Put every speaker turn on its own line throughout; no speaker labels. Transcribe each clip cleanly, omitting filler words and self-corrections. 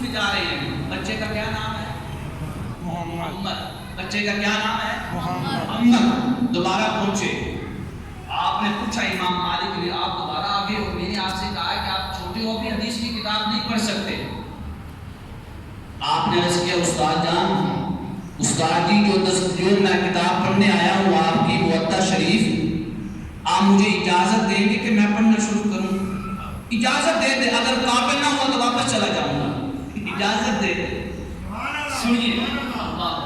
میں جا رہے ہیں. بچے کا کیا نام ہے؟ محمد. بچے کا کیا نام ہے؟ محمد. دوبارہ پہنچے. آپ نے پوچھا امام مالک نے آپ دوبارہ آگے اور میں نے آپ سے کہا کہ آپ چھوٹے ہو بھی حدیث کی کتاب نہیں پڑھ سکتے. آپ نے عرض کیا استاد جان استاد جی جو میں کتاب پڑھنے آیا ہوں آپ کی موطا شریف آپ مجھے اجازت دیں گے کہ میں پڑھنا شروع کروں؟ اجازت دے دے. اگر قابل نہ ہوا تو واپس چلا جاؤں گا. اجازت دے دے. سنیے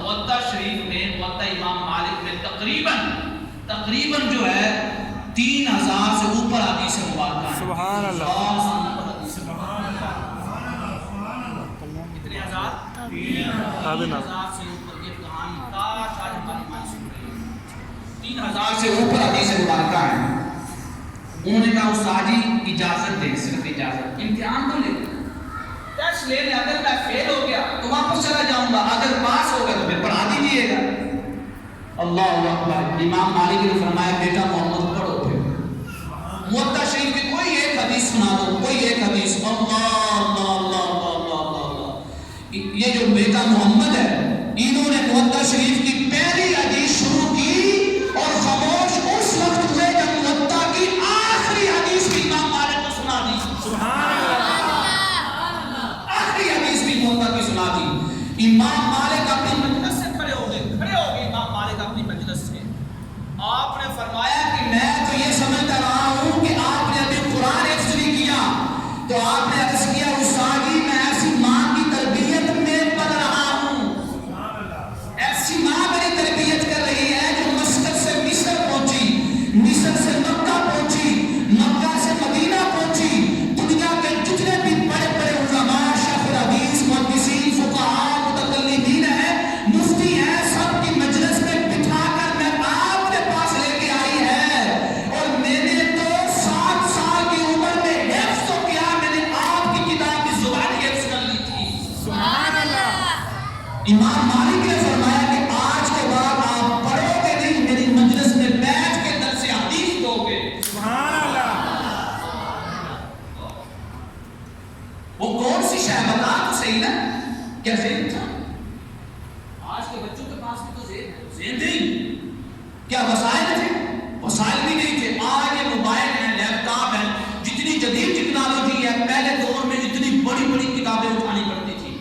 موطا شریف میں موطا امام مالک میں تقریباً جو ہے 3000 سے اوپر حدیث مبارکہ ہیں.
سبحان اللہ.
کتنے ہزار؟ 3000 سے اوپر. یہ کہانی کاش آج ہماری ماں سن رہی ہے. 3000 سے اوپر حدیث مبارکہ ہیں. انہوں نے کہا استاد جی اجازت دیں, صرف اجازت. امتحان تو لے ٹیسٹ لے لیں. اگر میں فیل ہو گیا تو واپس چلا جاؤں گا, اگر پاس ہو گیا تو پھر پڑھا دیجیے گا. اللہ اکبر. امام مالک نے فرمایا بیٹا محمد پڑھو. پھر موطا شریف کی کوئی ایک حدیث سنا دو, کوئی ایک حدیث. اللہ اللہ اللہ اللہ اللہ. یہ جو بیٹا محمد ہے انہوں نے موطا شریف کی پہلی حدیث شروع کی اور خاموش اس وقت ہوئے جب موطا کی آخری حدیث بھی امام مالک کو سنا دی. سبحان اللہ. آخری حدیث بھی موطا کی سنا دی. امام مالک اپنی مجلس سے کھڑے ہو گئے. امام مالک اپنی مجلس سے آپ نے فرمایا کہ میں تو یہ سمجھتا رہا ہوں کہ آپ نے ابھی قرآن حفظ نہیں کیا. تو آپ نے عرض کیا استاد جی میں ایسی ماں کی تربیت میں پڑھ رہا ہوں. ایسی ماں میری تربیت کر رہی ہے جو مسقط سے مصر پہنچی, مصر سے مکہ پہنچی, مکہ سے مدینہ پہنچی. دنیا کے جتنے بھی بڑے بڑے علماء شیخ الحدیث محدثین فقہاء متکلمین ہیں مفتی ہیں سب کی مجلس میں بٹھا کر میں آپ کے پاس لے کے آئی ہے. اور میں نے تو 7 سال کی عمر میں حفظ تو کیا, میں نے آپ کی کتاب کی زبان حفظ کر لی تھی. سبحان اللہ. امام مالک نے فرمایا کہ آج کے بعد آپ پڑھو گے نہیں, میری مجلس میں بیٹھ کے درس حدیث دو گے.
سبحان اللہ.
وہ کون سی شے بتا تو صحیح نا, کیا ذہن تھا؟ آج کے بچوں کے پاس بھی تو ذہن ہے, ذہن نہیں. کیا وسائل تھے؟ وسائل بھی نہیں تھے. آج یہ موبائل ہے, لیپ ٹاپ ہے, جتنی جدید ٹیکنالوجی ہے. پہلے دور میں جتنی بڑی بڑی کتابیں اٹھانی پڑتی تھی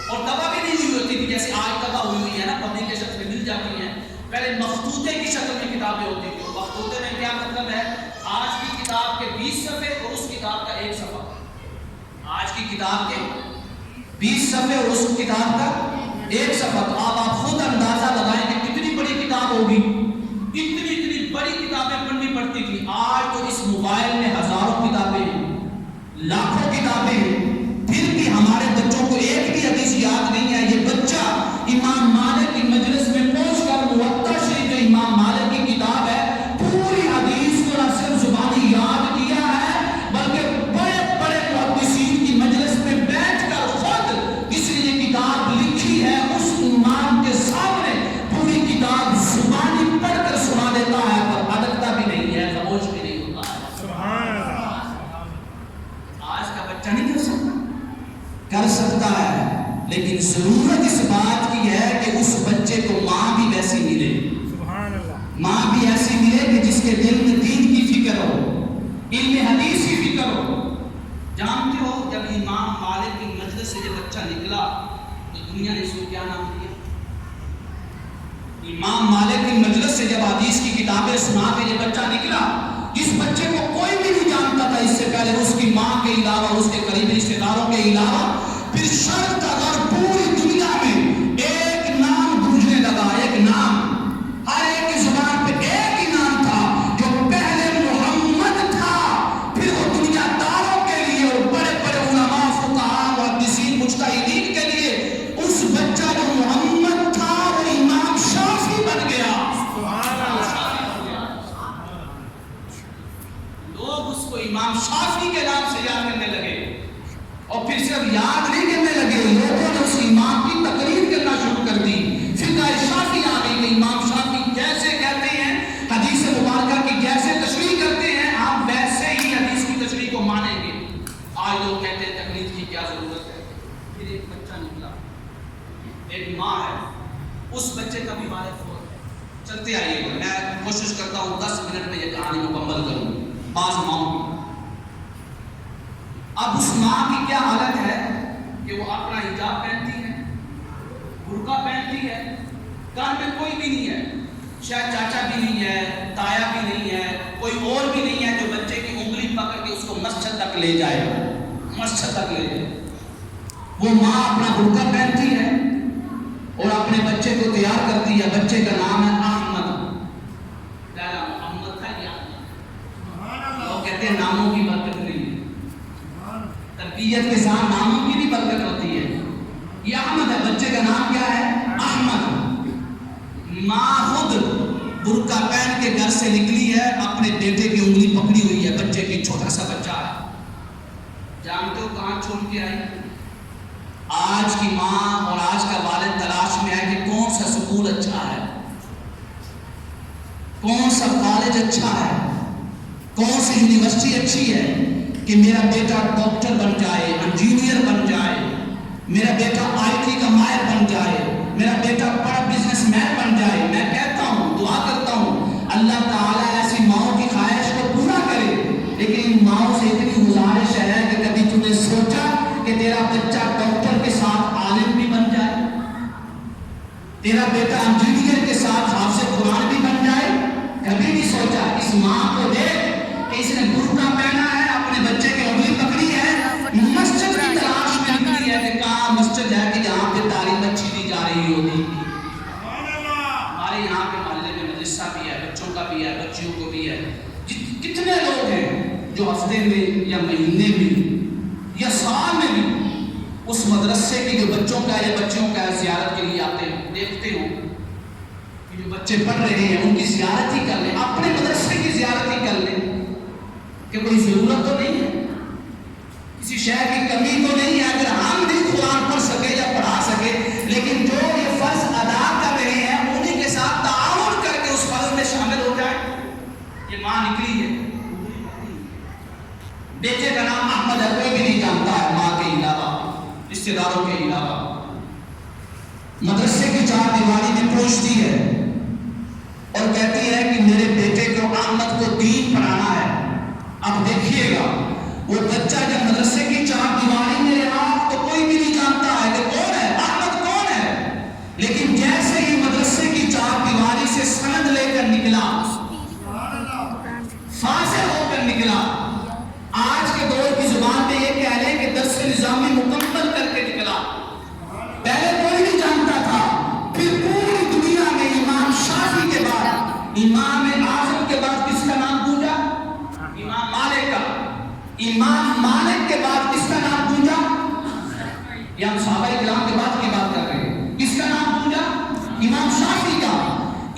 اور طبع بھی نہیں ہوئی ہوتی تھی جیسے آج طبع ہوئی ہوئی ہے نا, پبلیکیشن میں مل جاتی ہیں. پہلے مخطوطے کی شکل میں کتابیں ہوتی تھی. مخطوطے میں کیا مطلب ہے؟ آج کی کتاب کے 20 صفحے اور اس کتاب کا 1 صفحہ. آج کی کتاب کے 20 صفحے اور اس کتاب کا 1 صفحہ. تو آپ خود اندازہ لگائیں کہ کتنی بڑی کتاب ہوگی. اتنی بڑی کتابیں پڑھنی پڑتی تھی. آج تو اس موبائل میں ہزاروں کتابیں ہیں, لاکھوں کتابیں ہیں, پھر بھی ہمارے بچوں کو ایک بھی حدیث یاد نہیں ہے. یہ بچہ امام مالک کی مجلس میں پہنچ کر موطا شریف جو امام مالک کی کتاب ہے پوری حدیث کو نہ صرف زبانی یاد کیا ہے بلکہ بڑے بڑے محدثین کی مجلس میں بیٹھ کر خود جس نے یہ کتاب لکھی ہے اس امام کے سامنے پوری کتاب زبانی پڑھ کر سنا دیتا ہے, پر اڑکتا بھی نہیں ہے, خاموش بھی نہیں ہوتا ہے.
سبحان اللہ.
آج کا بچہ نہیں کر سکتا ہے, لیکن ضرورت اس بات کی ہے کہ اس بچے کو ماں بھی ویسی ملے.
سبحان اللہ.
ماں بھی ایسی ملے کہ جس کے دل میں دین کی فکر ہو, علم حدیث کی فکر ہو. جانتے ہو جب امام مالک کی مجلس سے جب بچہ نکلا تو دنیا نے اس کو کیا نام دیا؟ امام مالک کی مجلس سے جب حدیث کی کتابیں سنا کے یہ بچہ نکلا, اس بچے کو کوئی بھی نہیں جانتا تھا اس سے پہلے, اس کی ماں کے علاوہ, اس کے قریبی رشتے داروں کے علاوہ. پھر شرط اگر پوری دنیا میں ایک نام گونجنے لگا, ایک نام, ہر ایک کی زبان پہ ایک ہی نام تھا جو پہلے محمد تھا. پھر وہ دنیا داروں کے لیے اور بڑے بڑے علماء فقہاء محدثین مجتہدین کے لیے اس بچہ جو محمد تھا وہ امام شافعی بن گیا. لوگ اس کو امام شافعی کے نام سے یاد کرنے لگے, اور پھر صرف یاد نہیں کرنے لگے, لوگوں نے اس امام کی تقریر کرنا شروع کر دی. فقہ شافعی آ گئی کہ امام شافعی جیسے کہتے ہیں حدیث مبارکہ کی جیسے تشریح کرتے ہیں آپ ویسے ہی حدیث کی تشریح کو مانیں گے. آج لوگ کہتے ہیں تقلید کی کیا ضرورت ہے, پھر ایک بچہ نکلا، ایک ماں ہے، اس بچے کا بھی والد فوت ہے۔ چلتے آئیے گا، میں کوشش کرتا ہوں 10 منٹ میں یہ کہانی مکمل کروں۔ بعض ماں کی، اب اس ماں کی کیا حالت ہے کہ وہ اپنا حجاب پہنتی ہے، برقع پہنتی ہے، گھر میں کوئی بھی نہیں ہے، شاید چاچا بھی نہیں ہے، تایا بھی نہیں ہے، کوئی اور بھی نہیں ہے جو بچے کی انگلی پکڑ کے اس کو مسجد تک لے جائے، مسجد تک لے جائے۔ وہ ماں اپنا برقع پہنتی ہے اور اپنے بچے کو تیار کرتی ہے۔ بچے کا نام ہے احمد، پہلا محمد تھا یا وہ کہتے ہیں ناموں کی برکت نہیں ہے، تربیت کے ساتھ ناموں کی بھی برکت ہوتی ہے۔ یہ احمد ہے، بچے کا نام کیا ہے؟ احمد۔ ماں خود برقع پہن کے گھر سے نکلی ہے، اپنے بیٹے کی انگلی پکڑی ہوئی ہے، بچے کی چھوٹا سا بچہ ہے۔ جانتے ہو کہاں چھوڑ کے آئی؟ آج کی ماں اور آج کا والد تلاش میں ہے کہ کون سا سکول اچھا ہے، کون سا کالج اچھا ہے، کون سی یونیورسٹی اچھی ہے کہ میرا بیٹا ڈاکٹر بن جائے، انجینئر بن جائے، میرا بیٹا آئی ٹی کا ماہر بن جائے، میرا بیٹا بڑا بزنس مین بن جائے۔ میں کہتا ہوں، دعا کرتا ہوں اللہ تعالیٰ ایسی ماؤں کی خواہش کو پورا کرے، لیکن ان ماؤں سے اتنی گزارش ہے کہ کبھی تم نے سوچا کہ تیرا بچہ ڈاکٹر کے ساتھ عالم بھی بن جائے، تیرا بیٹا انجینئر کے ساتھ حافظ قرآن بھی بن جائے؟ کبھی نہیں سوچا۔ اس ماں کو دیکھ کہ اس نے برقع پہنا ہے، اپنے بچے کی انگلی پکڑی ہے، مسجد کی تلاش میں نکلی ہے کہ کہاں مسجد ہے کہ جہاں پہ تعلیم اچھی دی جا رہی ہوگی۔ ہمارے یہاں پہ محلے میں مدرسہ بھی ہے، بچوں کا بھی ہے، بچیوں کو بھی ہے۔ کتنے لوگ ہیں جو ہفتے میں یا مہینے میں یا سال میں بھی اس مدرسے کی جو بچوں کا یا بچیوں کا زیارت کے لیے آتے ہیں، دیکھتے ہو کہ جو بچے پڑھ رہے ہیں ان کی زیارت ہی کر لیں، اپنے مدرسے کی زیارت ہی کر لیں، کہ کوئی ضرورت تو نہیں ہے، کسی شے کی کمی تو نہیں ہے۔ اگر ہم بھی قرآن پڑھ سکے یا پڑھا سکے، لیکن جو یہ فرض ادا کر رہے ہیں انہیں کے ساتھ تعاون کر کے اس فرض میں شامل ہو جائے۔ یہ ماں نکلی ہے، بیٹے کا نام احمد ہے، کوئی بھی نہیں جانتا ہے ماں کے علاوہ، رشتے داروں کے علاوہ۔ مدرسے کی چار دیواری میں پہنچتی ہے اور کہتی ہے کہ میرے بیٹے کو احمد کو دین پڑھانا ہے۔ اب دیکھیے گا، وہ بچہ جب مدرسے کی چار دیواری میں رہا تو کوئی بھی نہیں جانتا ہے کہ کون ہے احمد، کون ہے، لیکن جیسے ہی مدرسے کی چار دیواری سے سند لے کر نکلا، فاضل ہو کر نکلا، آج کے دور کی زبان میں یہ کہہ لیں کہ درس نظامی مکمل کر کے نکلا۔ پہلے کوئی نہیں جانتا تھا، پھر پوری دنیا میں امام شافعی کے بعد، امام اعظم کے بعد کس کا نام گونجا؟ امام مالک کا۔ امام مالک کے بعد کس کا نام گونجا؟ یا ہم صحابہ کرام کے بعد کی بات کر رہے ہیں، کس کا نام گونجا؟ امام شافعی کا۔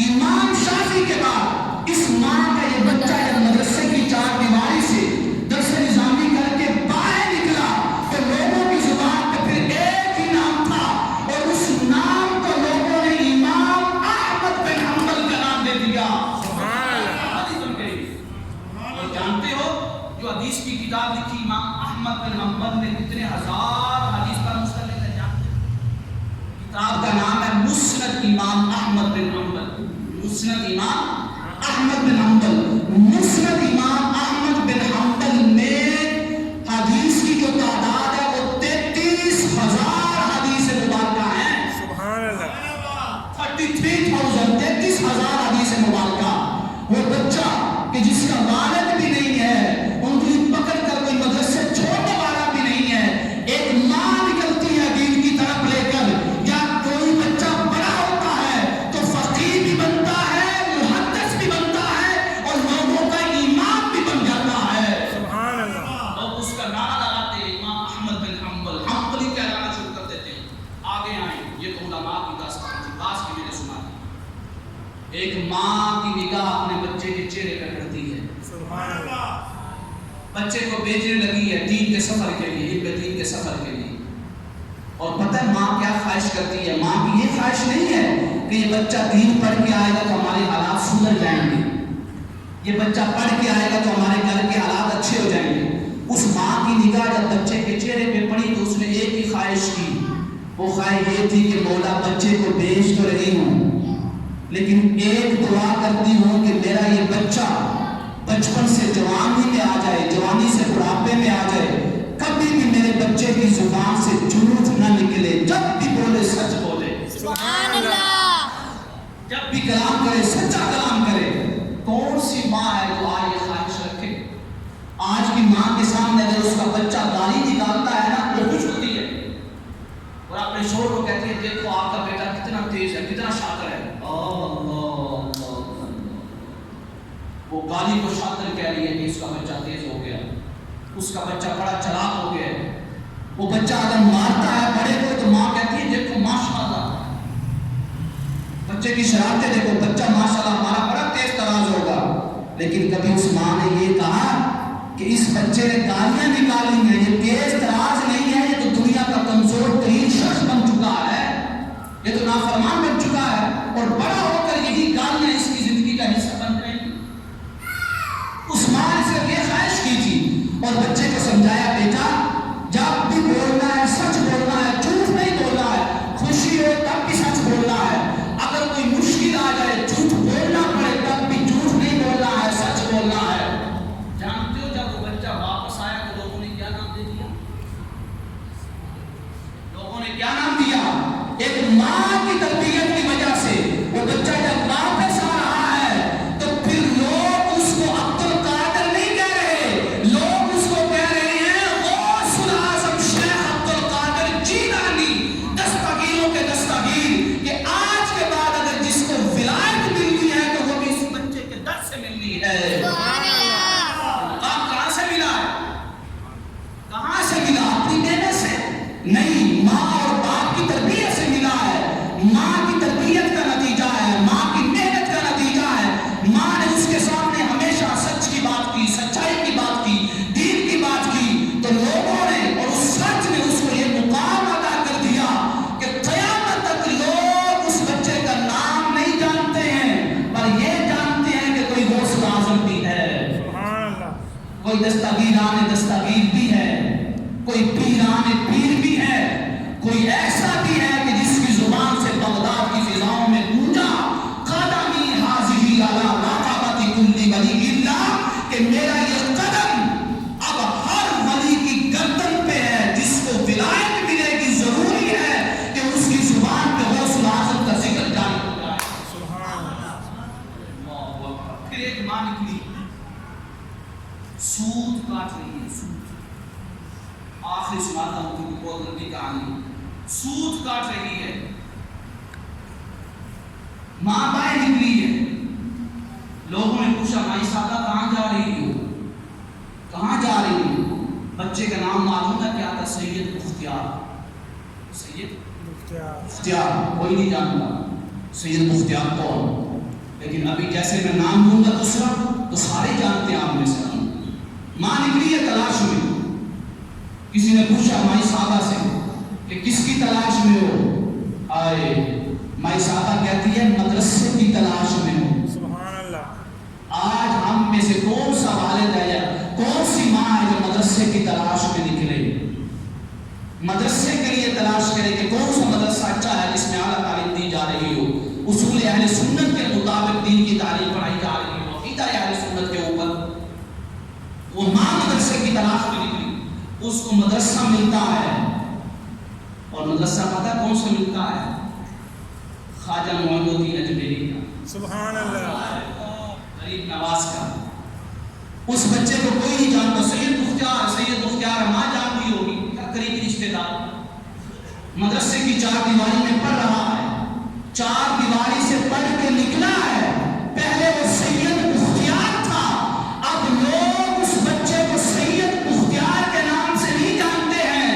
امام شافعی کے بعد اس ماں کا یہ بچہ جب مدرسے کی چار دیواری سے درس نظامی کر کے باہر نکلا تو لوگوں کی زبان پہ پھر ایک ہی نام تھا، اور اس نام کو لوگوں نے امام احمد بن حنبل کا نام دے دیا۔ اور جانتے ہو جو حدیث کی کتاب لکھی امام احمد بن حنبل نے کتنے ہزار حدیث پر مستند ہے جانتے ہو؟ کتاب کا نام ہے مسند امام احمد بن حنبل، مسند امام احمد بن حنبل۔ مسند امام احمد بن حنبل میں حدیث کی جو تعداد ہے وہ 33,000 حدیث مبارکہ ہیں۔
سبحان اللہ،
33,000 33,000 حدیث مبارکہ۔ وہ بچہ کہ جس کا والد بھی نہیں ہے، انگلی پکڑ کر کوئی مدرسے چھوڑنے والا بھی نہیں ہے، ایک ماں نکلتی ہے دین کی طرف لے کر، یا کوئی بچہ بڑا ہوتا ہے تو فقیہ بھی بنتا ہے، محدث بھی بنتا ہے، اور لوگوں کا امام بھی بن جاتا ہے۔
سبحان اللہ،
لوگ اس کا نعرہ لگاتے ہیں امام احمد بن حنبل، حنبلی کہلانا شروع کر دیتے ہیں۔ آگے آئیں، یہ تو علماء کی داستان تھی، بعض کی میں نے سنا تھی۔ ایک ماں کی نگاہ اپنے بچے کے چہرے پر کرتی ہے،
سبحان اللہ،
بچے کو بھیجنے لگی ہے دین کے سفر کے لیے، علم دین کے سفر کے لیے۔ اور پتہ ہے ماں کیا خواہش کرتی ہے؟ ماں کی یہ خواہش نہیں ہے کہ یہ بچہ دین پڑھ کے آئے گا تو ہمارے حالات سدھر جائیں گے، یہ بچہ پڑھ کے آئے گا تو ہمارے گھر کے حالات اچھے ہو جائیں گے۔ اس ماں کی نگاہ جب بچے کے چہرے پہ پڑی تو اس نے ایک ہی خواہش کی، وہ خواہش یہ تھی کہ مولا بچے کو بیچ تو رہی ہوں لیکن ایک دعا کرتی ہوں کہ میرا یہ بچہ بچپن سے جوانی میں آ جائے، جوانی سے بڑھاپے میں آ جائے، کبھی بھی میرے بچے کی زبان سے جھوٹ نہ نکلے، جب بھی بولے سچ بولے،
سبحان اللہ،
جب بھی کلام کرے سچا کلام کرے۔ کون سی ماں ہے جو آج یہ خواہش رکھے؟ آج کی ماں کے سامنے اگر اس کا بچہ گالی نکالتا ہے نا وہ خوش ہوتی ہے اور اپنے شوہر کو کہتی ہے دیکھو آپ کا بیٹا کتنا تیز ہے، کتنا شاطر ہے۔ وہ گالی کو شاطر کہہ رہی ہے کہ اس کا بچہ تیز ہو گیا، اس کا بچہ بڑا چلاک ہو گیا۔ وہ بچہ اگر مارتا ہے بڑے کو تو ماں کہتی ہے دیکھو ماشاءاللہ، بچے کی شرارتیں دیکھو، بچہ ماشاءاللہ ہمارا بڑا تیز تراز ہوگا۔ لیکن کبھی اس ماں نے یہ کہا کہ اس بچے نے گالیاں نکالی ہیں، یہ تیز تراز نہیں ہے، یہ تو دنیا کا کمزور ترین شخص بن چکا ہے، یہ تو نافرمان بن چکا ہے، اور بڑا ہو کر یہی گالیاں اس کی زندگی کا حصہ بن رہی ہیں۔ اس ماں نے صرف یہ خواہش کی تھی اور بچے کو سمجھایا بیٹا جب بھی بولنا ہے سچ بولنا ہے، جھوٹ نہیں بولنا ہے، خوشی ہو تب بھی سچ بولنا ہے، اگر کوئی مشکل آ جائے جھوٹ بولنا پڑے تب بھی جھوٹ نہیں بولنا ہے، سچ بولنا ہے۔ جانتے ہو جب وہ بچہ واپس آیا تو لوگوں نے کیا نام دے دیا؟ لوگوں نے کیا نام دیا؟ ایک ماں کی تربیت کی وجہ سے وہ بچہ جب واپس آ رہا ہے تو پھر لوگ اس کو عبد القادر نہیں کہہ رہے، لوگ اس کو کہہ رہے ہیں غوث الاعظم شیخ عبد القادر جیلانی، دستگیروں کے دستگیر، کہ آج کے بعد اگر جس کو ولایت ملتی ہے تو وہ بھی اس بچے کے در سے ملنی ہے۔
سبحان اللہ،
آپ کہاں سے ملا ہے؟ کہاں سے ملا؟ اپنی محنت سے نہیں، ماں اور باپ کی تربیت سے ملا ہے، ماں کی تربیت کا نتیجہ ہے، ماں کی محنت کا نتیجہ ہے۔ ماں نے اس کے سامنے ہمیشہ سچ کی بات کی، سچائی کی بات کی، دین کی بات کی، تو لوگوں نے اور اس سچ نے اس کو یہ مقام عطا کر دیا کہ قیامت تک لوگ اس بچے کا نام نہیں جانتے ہیں پر یہ جانتے ہیں کہ کوئی غوث الاعظم بھی ہے، کوئی دستگیران دستگیر بھی ہے، کوئی پیران پیر بھی ہے، کوئی ایسا بھی ہے کہ جس کی زبان سے بغداد کی فضاؤں میں گونجا قدمی حاضری علی رقبت کل ولی اللہ، کہ میرا یہ قدم اب ہر ولی کی گردن پہ ہے، جس کو ولایت ملے گی ضروری ہے کہ اس کی زبان پہ غوث الاعظم کا ذکر جاری ہو جائے۔ پھر ایک ماں نکلی سود کاٹ رہی ہے، سود، آخری سناتا ہوں کیونکہ بہت لمبی کہانی، سود کاٹ رہی ہے، ماں باہر نکلی ہے، لوگوں نے پوچھا مائی صاحبہ کہاں جا رہی ہو؟ کہاں جا رہی ہو؟ بچے کا نام معلوم ہے کیا تھا؟ سید مختیار۔ سید مختیار کوئی نہیں جانتا سید مختیار کون، لیکن ابھی جیسے میں نام دوں گا دوسرا تو سارے جانتے ہیں آپ میں سے۔ ماں نکلی ہے تلاش میں، کسی نے پوچھا مائی صاحبہ سے کہ کس کی تلاش میں ہو؟ آئے مائی صاحبہ کہتی ہے مدرسے کی تلاش میں ہو۔
سبحان اللہ،
آج ہم میں سے کون سا والد ہے یا کون سی ماں ہے جو مدرسے کی تلاش میں نکلے، مدرسے کے لیے تلاش کرے کہ کون سا مدرسہ اچھا ہے جس میں اعلیٰ تعلیم دی جا رہی ہو، اصول اہل سنت کے مطابق دین کی تعلیم پڑھائی جا رہی ہو، عقیدہ اہل سنت کے اوپر۔ وہ ماں مدرسے کی تلاش میں نکلی، اس کو مدرسہ ملتا ہے، اور مدرسہ پتہ کون سا ملتا ہے؟ خواجہ معین الدین اجمیری کا،
سبحان اللہ،
غریب نواز کا۔ اس بچے کو کوئی نہیں جانتا، سید مختیار ماں جانتی ہوگی، کیا قریبی رشتے دار، مدرسے کی چار دیواری میں پڑھ رہا ہے، چار دیواری سے پڑھ کے نکلا ہے، پہلے وہ سید مختیار تھا، اب لوگ اس بچے کو سید مختیار کے نام سے نہیں جانتے ہیں،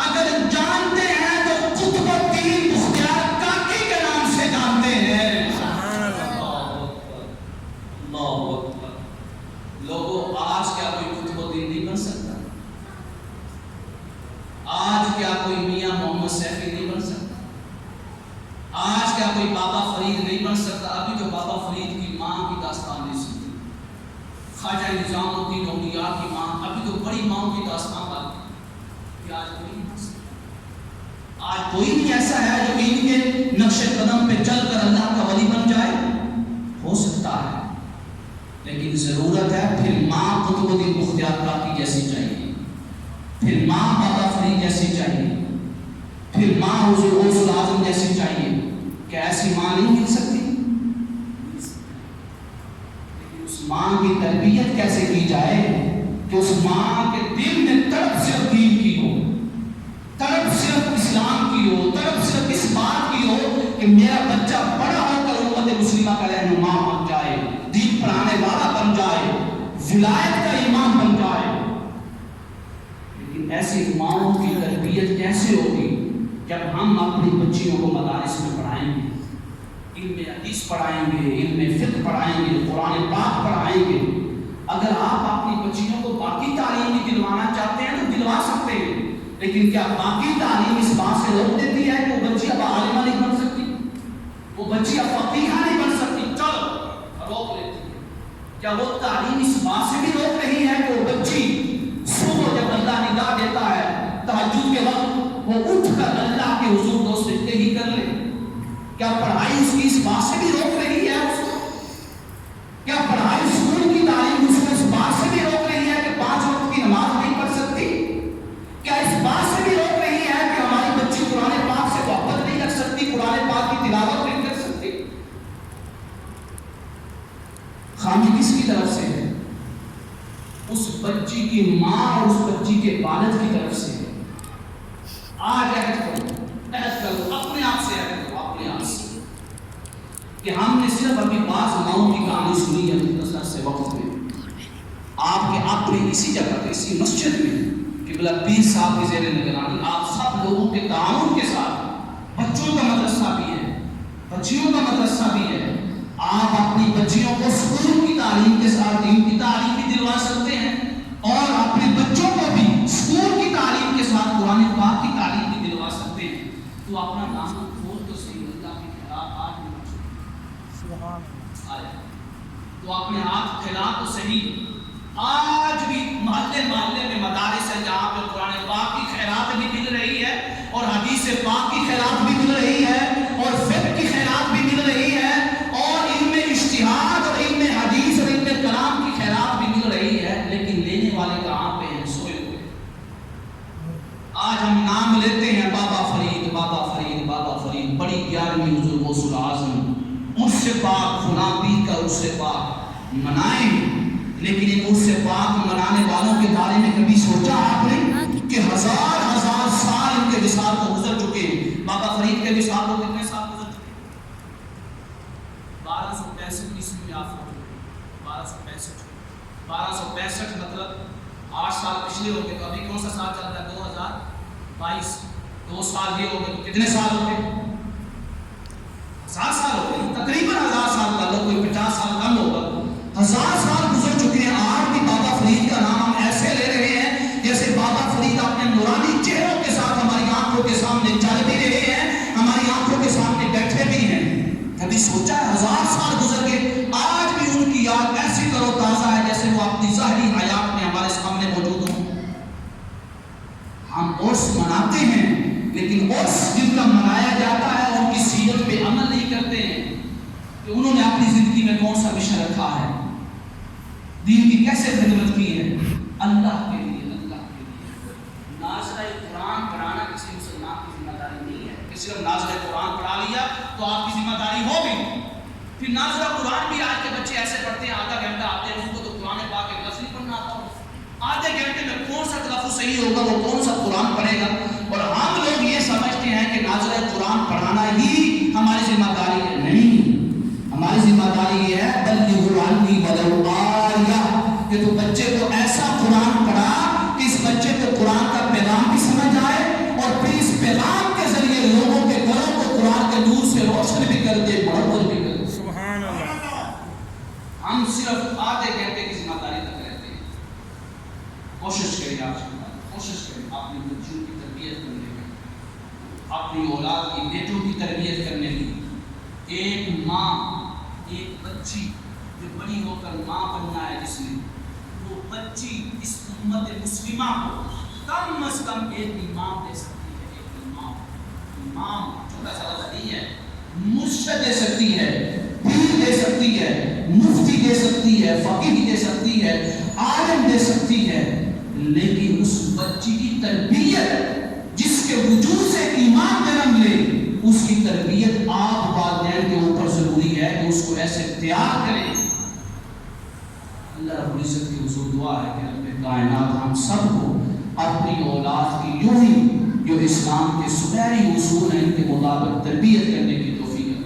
اگر جانتے ہیں تو قطب الدین مختیار کاکی کے نام سے جانتے ہیں۔ اللہ اکبر۔ لوگوں آج کیا کوئی قطب الدین نہیں بن سکتا؟ آج کیا کوئی میاں محمد سیفی نہیں بن سکتا؟ آج کیا کوئی بابا فرید نہیں بن سکتا؟ ابھی تو بابا فرید کی ماں کی داستان نہیں سنتی، خواجہ نظام الدین اولیاء کی ماں، ابھی تو بڑی ماں کی داستان آتی ہے، آج کوئی نہیں بن سکتا۔ آج کوئی نہیں ایسا ہے جو ان کے نقش قدم پہ چل کر اللہ کا ولی بن جائے. ہو سکتا ہے لیکن ضرورت ہے پھر ماں قطب الدین بختیار کاکی جیسی چاہیے, پھر ماں بابا فرید جیسی چاہیے, پھر ماں حضور غوث الاعظم جیسی چاہیے. کیا ایسی ماں نہیں مل سکتی؟ لیکن اس ماں کی تربیت کیسے کی جائے کہ اس ماں کے دل میں تڑپ صرف دین کی ہو, تڑپ صرف اسلام کی ہو, تڑپ صرف اس بات کی ہو کہ میرا بچہ بڑا ہو کر امت مسلمہ کا رہنما بن جائے, دین پڑھانے والا بن جائے, ولایت کا امام بن جائے. لیکن ایسی ماؤں کی تربیت کیسے ہوگی جب ہم اپنی بچیوں کو مدارس میں پڑھائیں گے, علم حدیث پڑھائیں گے, علم فقہ پڑھائیں گے, قرآن پاک پڑھائیں گے. اگر آپ اپنی بچیوں کو باقی تعلیم بھی دلوانا چاہتے ہیں تو دلوا سکتے ہیں, لیکن کیا باقی تعلیم اس بات سے روک دیتی ہے کہ وہ بچی اب عالمہ نہیں بن سکتی, وہ بچی اب فقیہہ نہیں بن سکتی؟ چلو روک لیتی ہے. کیا وہ تعلیم اس بات سے بھی روک رہی ہے کہ وہ بچی صبح جب اللہ نگاہ دیتا ہے تہجد کے وقت وہ اٹھ کر اللہ کے حضور دو سجدے ہی کر لے؟ کیا پڑھائی اس کی اس بات سے بھی روک رہی ہے اس کو؟ کیا پڑھائی اسکول کی تعلیم اس کو اس بات سے بھی روک رہی ہے کہ 5 وقت کی نماز نہیں پڑھ سکتی؟ کیا اس بات سے بھی روک رہی ہے کہ ہماری بچی قرآن پاک سے محبت نہیں رکھ سکتی, قرآن پاک کی تلاوت نہیں کر سکتی؟ خامی کس کی طرف سے ہے؟ اس بچی کی ماں اور اس بچی کے والد کی طرف سے ہے. آج عہد کرو اپنے آپ سے, عہد کرو اپنے آپ سے کہ ہم نے صرف ابھی بعض ماؤں کی کہانی سنی ہے مختصر سے وقت میں. آپ کے اپنے اسی جگہ پہ اسی مسجد میں قبلہ پیر صاحب کی زیر نگرانی آپ سب لوگوں کے تعاون کے ساتھ, بچوں کا مدرسہ بھی ہے, بچیوں کا مدرسہ بھی ہے, آپ اپنی بچیوں کو اسکول کی تعلیم کے ساتھ دین کی تعلیم بھی دلوا سکتے ہیں اور اپنے بچوں کو بھی اسکول کی تعلیم کے ساتھ قرآن پاک کی تعلیم بھی دلوا سکتے ہیں. تو اپنا نام کھول تو صحیح, اللہ کے خلاف آج تو اپنے ہاتھ پھیلا تو صحیح. آج بھی محلے محلے میں مدارس ہیں جہاں پہ قرآن پاک کی خیرات بھی مل رہی ہے اور حدیث پاک کی خیرات بھی مل رہی ہے اور فقہ کی خیرات بھی مل رہی ہے اور علم اجتہاد اور علم حدیث اور علم کلام کی خیرات بھی مل رہی ہے. لیکن لینے والے کہاں پہ ہیں؟ سوئے ہوئے. آج ہم نام لیتے ہیں بابا فرید, بابا فرید, بابا فرید, بڑی 11ویں حضور غوث الاعظم, اس سے پاک فلاں پیر کا اس سے پاک منائیں. لیکن ان اس سے پاک منانے والوں کے بارے میں کبھی سوچا آپ نے کہ ہزار ہزار سال ان کے وصال کو گزر چکے ہیں؟ بابا فرید کے وصال کو کتنے سال گزر چکے ہیں؟ 1265 عیسوی میں آپ ہوئے. 1265 مطلب 8 سال پچھلے ہو گئے. تو ابھی کون سا سال چل رہا ہے؟ 2022. 2 سال یہ ہو گئے. تو کتنے سال ہو گئے؟ 1000 سال ہو گئے. تقریباً 1000 سال کا لوگ, کوئی 50 سال کم ہوگا. 1000 سال گزر چکے ہیں. آج بھی بابا فرید کا نام ہم ایسے لے رہے ہیں جیسے بابا فرید اپنے نورانی چہروں کے ساتھ ہماری آنکھوں کے سامنے چل بھی رہے ہیں, ہماری آنکھوں کے سامنے بیٹھے بھی ہیں. کبھی سوچا ہے 1000 سال گزر گئے, آج بھی ان کی یاد ایسی کرو تازہ ہے جیسے وہ اپنی ظاہری حیات میں ہمارے سامنے موجود ہوں. ہم عرس مناتے ہیں لیکن عرس جن کا منایا جاتا ہے ان کی سیرت پہ عمل نہیں کرتے ہیں کہ انہوں نے اپنی زندگی میں کون سا مشن رکھا ہے, دین کی کیسے خدمت کی ہے. اللہ کے لیے, اللہ کے لیے. ناظرہ قرآن پڑھانا کسی مسلمان کی ذمہ داری نہیں ہے کہ صرف ناظرہ قرآن پڑھا لیا تو آپ کی ذمہ داری ہو گئی. پھر ناظرہ قرآن بھی آج کے بچے ایسے پڑھتے ہیں, آدھا گھنٹہ آتے ہیں, ان کو تو قرآن پاک کے لفظ نہیں پڑھنا آتا ہو. آدھے گھنٹے میں کون سا تلفظ صحیح ہوگا, وہ کون سا قرآن پڑھے گا. اور ہم لوگ یہ سمجھتے ہیں کہ ناظرہ قرآن پڑھانا ہی ہماری ذمہ داری ہے. نہیں, ہماری ذمہ داری یہ ہے بلغوا عنی ولو آیہ, کہ تو بچے کو ایسا قرآن پڑھا کہ اس بچے کو قرآن کا پیغام بھی سمجھ آئے اور پھر اس پیغام کے ذریعے لوگوں کے گھروں کو قرآن کے نور سے روشن بھی کر دے, منور بھی کر دے.
سبحان اللہ.
ہم صرف آدھے گھنٹے کی ذمہ داری تک رہتے ہیں. کوشش کریں, آپ کوشش کریں اپنی بچیوں کی تربیت کرنے کی, اپنی اولاد کی, بیٹوں کی تربیت کرنے کی. ایک ماں, ایک بچی جو بڑی ہو کر ماں بننا ہے جس نے, وہ بچی اس امت مسلمہ کو کم از کم ایک امام دے سکتی ہے. ایک امام امام چھوٹا سا لفظ نہیں ہے، مرشد دے سکتی ہے، پیر دے سکتی ہے، مفتی دے سکتی ہے، فقیہ دے سکتی ہے، عالم دے سکتی ہے، لیکن اس بچی کی تربیت جس کے وجود سے ایمان جنم لے، اس کی تربیت آپ والدین کے اوپر ضروری ہے کہ اس کو ایسے تیار کریں۔ اللہ رب العزت کی حضور دعا ہے کہ رب کائنات ہم سب کو اپنی اولاد کی یوں ہی جو اسلام کے سنہری اصول ہیں ان کے مطابق تربیت کرنے کی توفیق عطا فرمائے۔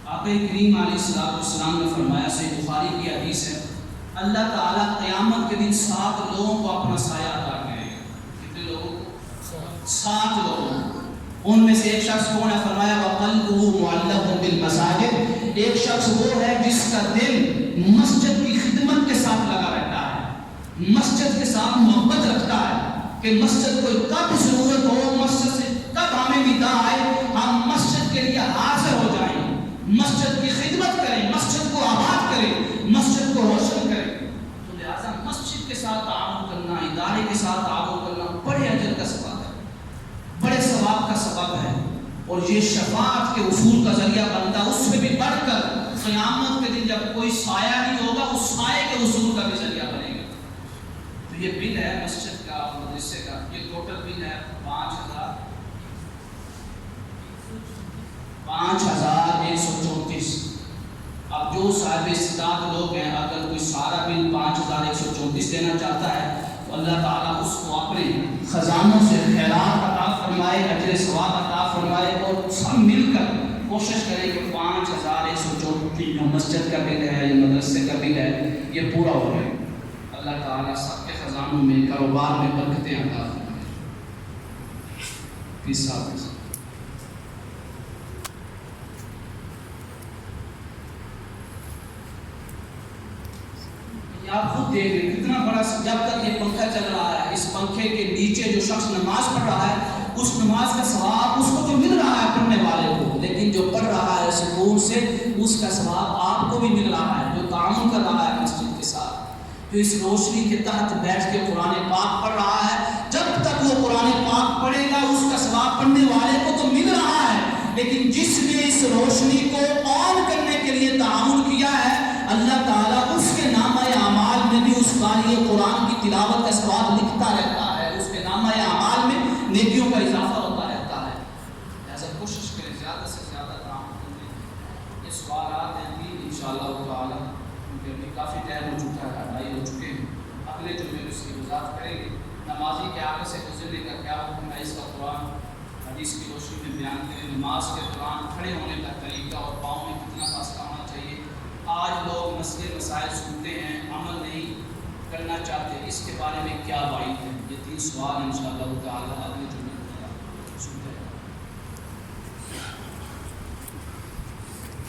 آقا کریم علیہ السلام نے فرمایا، صحیح بخاری کی حدیث ہے، اللہ تعالیٰ قیامت کے دن 7 لوگوں کو اپنا سایہ عطا کرے گا۔ کتنے لوگوں کو؟ 7 لوگوں۔ ان میں سے ایک شخص کون ہے؟ فرمایا وَقَلْبُهُ مُعَلَّقٌ بِالْمَسَاجِدِ، ایک شخص وہ ہے جس کا دل مسجد کی خدمت کے ساتھ لگا رہتا ہے، مسجد کے ساتھ محبت رکھتا ہے کہ مسجد کو کب ضرورت ہو، مسجد سے کب ہمیں ندا آئے، ہم مسجد کے لیے حاضر ہو جائیں، مسجد کی خدمت کریں، مسجد کو آباد کریں، مسجد کو روشن کریں۔ تو لہٰذا مسجد کے ساتھ تعاون کرنا، ادارے کے ساتھ تعاون کرنا بڑے اجر کا سبب ہے، بڑے ثواب کا سبب ہے، اور یہ شفاعت کے اصول کا ذریعہ بنتا ہے۔ اس سے بھی بڑھ کر قیامت کے دن جب کوئی سایہ نہیں ہوگا، اس سائے کے اصول کا بھی ذریعہ بنے گا۔ تو یہ بل ہے مسجد کا اور مدرسے کا، یہ ٹوٹل بل ہے 5,134۔ اب جو صاحب استطاعت لوگ ہیں، اگر کوئی سارا بل 5,134 دینا چاہتا ہے تو اللہ تعالیٰ اس کو اپنے خزانوں سے خیرات عطا فرمائے، اجر ثواب عطا فرمائے، اور سب مل کر کوشش کریں کہ 5,134 جو مسجد کا بل ہے یا مدرسے کا بل ہے یہ پورا ہو جائے۔ اللہ تعالیٰ سب کے خزانوں میں، کاروبار میں برکتیں عطا فرمائے۔ پیس صاحب آپ خود دیکھ لیں کتنا بڑا، جب تک یہ پنکھا چل رہا ہے، اس پنکھے کے نیچے جو شخص نماز پڑھ رہا ہے اس نماز کا ثواب اس کو جو مل رہا ہے پڑھنے والے کو، لیکن جو پڑھ رہا ہے سکون سے اس کا ثواب آپ کو بھی مل رہا ہے، جو تعاون کر رہا ہے مسجد کے ساتھ، جو اس روشنی کے تحت بیٹھ کے قرآن پاک پڑھ رہا ہے، جب تک وہ قرآن پاک پڑھے گا اس کا ثواب پڑھنے والے کو تو مل رہا ہے، لیکن جس نے اس روشنی کو آن کرنے کے لیے تعاون کیا ہے، اللہ تعالیٰ اس کے نامہ اعمال میں بھی اس قاری قرآن کی تلاوت کا ثواب لکھتا رہتا ہے، اس کے نامہ اعمال میں نیکیوں کا اضافہ ہوتا رہتا ہے۔ لہذا کوشش کریں زیادہ سے زیادہ تعاون کریں۔ یہ سوالات ہیں بھی انشاءاللہ تعالیٰ، کیونکہ ابھی کافی ٹائم ہو چکا ہے، 2:30 ہو چکے ہیں، اگلے جمعے میں اس کی وضاحت کریں گے۔ نمازی کے آگے سے گزرنے کا کیا حکم ہے، اس کا قرآن حدیث کی روشنی میں بیان کریں۔ نماز کے دوران کھڑے ہونے کا طریقہ اور پاؤں میں کتنا فاصلہ ہونا چاہیے۔ آج لوگ مسئلے مسائل سنتے ہیں، عمل نہیں کرنا چاہتے، اس کے بارے میں کیا وعید ہے؟ یہ 3 سوال انشاءاللہ تعالیٰ اگلے جمعے میں سنتے ہیں۔